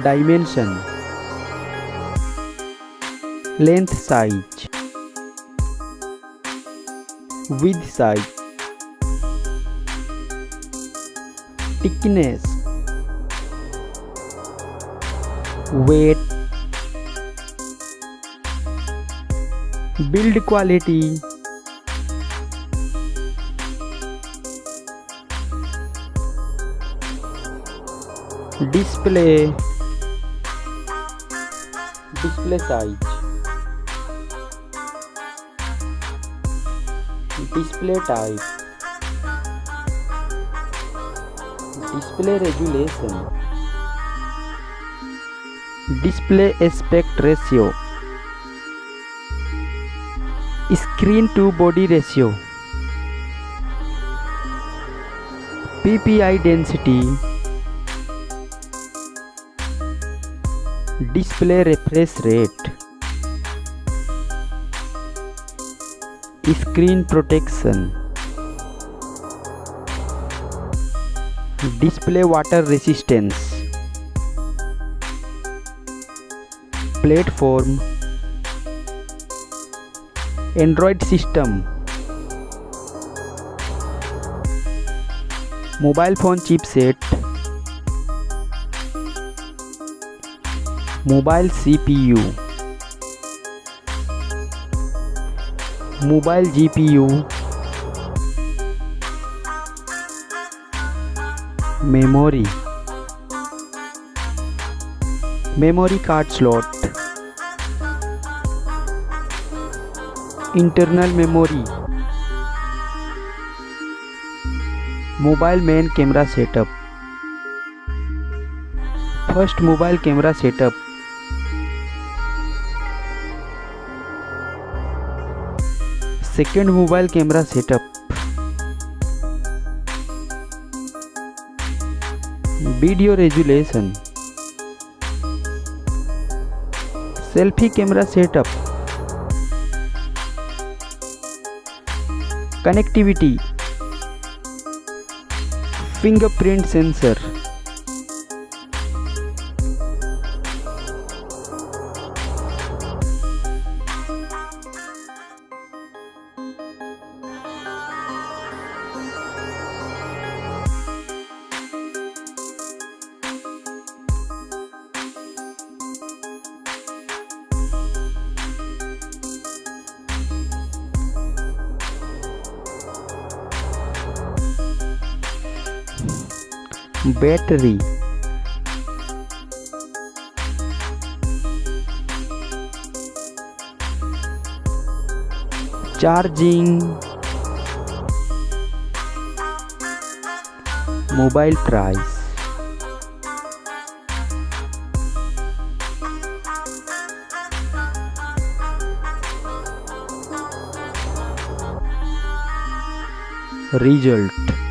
dimension, length size, width size, thickness, weight, build quality, display size, display type, display resolution, display aspect ratio, screen to body ratio, PPI density, display refresh rate, screen protection, display water resistance, platform, Android system, mobile phone chipset, mobile CPU, mobile GPU, memory card slot, internal memory, mobile main camera setup, first mobile camera setup, second mobile camera setup, video resolution, selfie camera setup, connectivity, fingerprint sensor, battery, charging, mobile price, result.